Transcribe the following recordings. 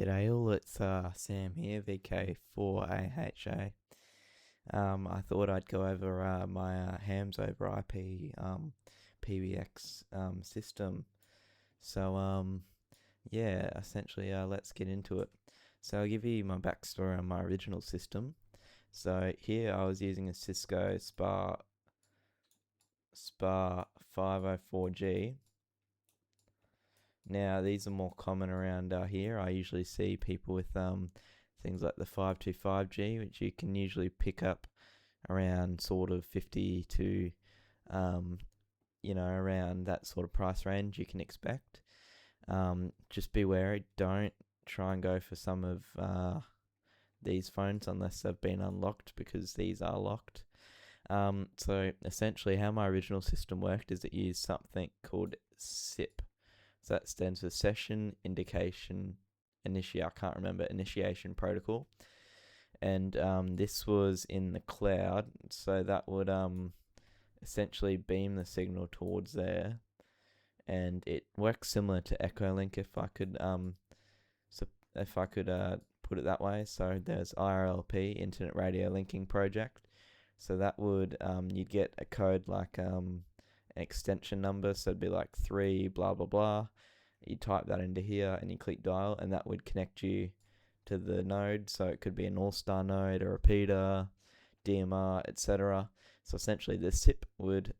G'day all, it's Sam here, VK4AHA. I thought I'd go over my hams over IP PBX system. So yeah, essentially let's get into it. So I'll give you my backstory on my original system. So here I was using a Cisco SPA 504G. Now these are more common around here. I usually see people with things like the 525G, which you can usually pick up around sort of 50 to around that sort of price range you can expect. Just be wary, don't try and go for some of these phones unless they've been unlocked, because these are locked. So essentially how my original system worked is it used something called SIP. So that stands for Session Indication Initiation Protocol. And this was in the cloud, so that would essentially beam the signal towards there. And it works similar to Echolink, if I could put it that way. So there's IRLP, Internet Radio Linking Project. So that would you'd get a code like an extension number, so it'd be like 3 blah blah blah. You type that into here and you click dial, and that would connect you to the node. So it could be an all-star node, a repeater, DMR, etc. So essentially the SIP would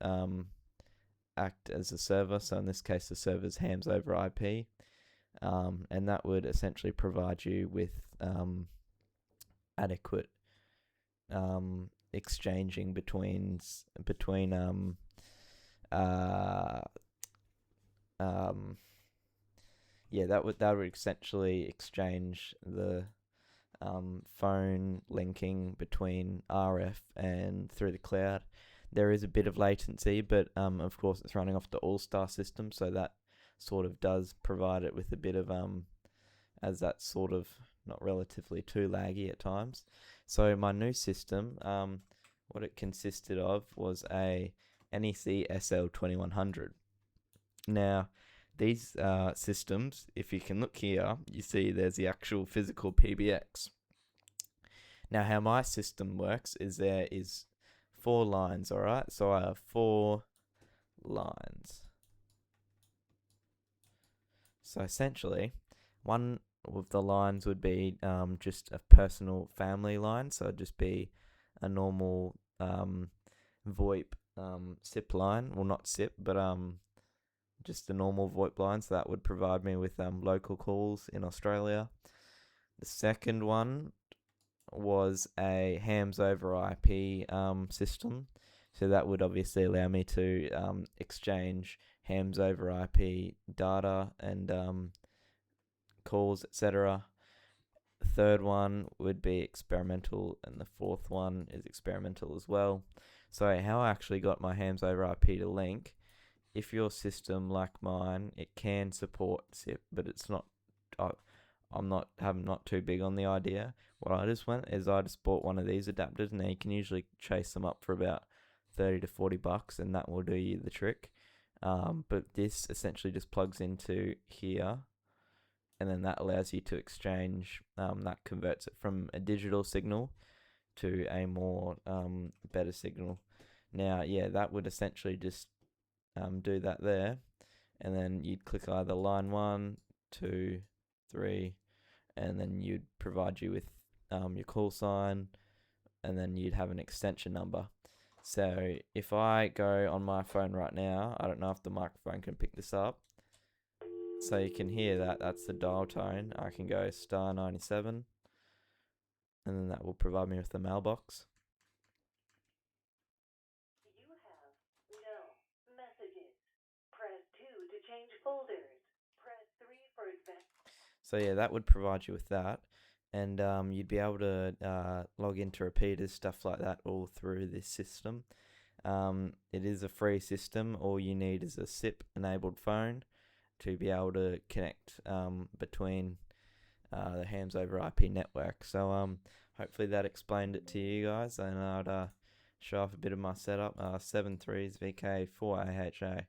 act as a server. So in this case the server's hams over IP, and that would essentially provide you with adequate exchanging between that would essentially exchange the phone linking between RF and through the cloud. There is a bit of latency, but of course it's running off the All-Star system, so that sort of does provide it with a bit of as that's sort of not relatively too laggy at times. So my new system, what it consisted of was a NEC SL2100. Now these systems, if you can look here, you see there's the actual physical PBX. Now how my system works is there is 4 lines, alright? So I have 4 lines. So essentially, one of the lines would be just a personal family line, so it'd just be a normal VoIP SIP line. Well, not SIP, but just a normal VoIP line, so that would provide me with local calls in Australia. The second one was a hams over IP system, so that would obviously allow me to exchange hams over IP data and calls, etc. The third one would be experimental, and the fourth one is experimental as well. So how I actually got my hams over IP to link, if your system like mine, it can support SIP, but it's not. I'm not too big on the idea. What I just went is I just bought one of these adapters, and you can usually chase them up for about $30 to $40, and that will do you the trick. But this essentially just plugs into here, and then that allows you to exchange. That converts it from a digital signal to a more better signal. Now, yeah, that would essentially just do that there, and then you'd click either line 1, 2, 3, and then you'd provide you with your call sign, and then you'd have an extension number. So if I go on my phone right now, I don't know if the microphone can pick this up, so you can hear that's the dial tone. I can go *97, and then that will provide me with the mailbox. You have no messages. Press 2 to change folders. Press 3 for advanced. So yeah, that would provide you with that, and you'd be able to log into repeaters, stuff like that, all through this system. It is a free system. All you need is a SIP enabled phone to be able to connect between the hams over IP network. So hopefully that explained it to you guys, and I'd show off a bit of my setup. 7.3's VK4AHA.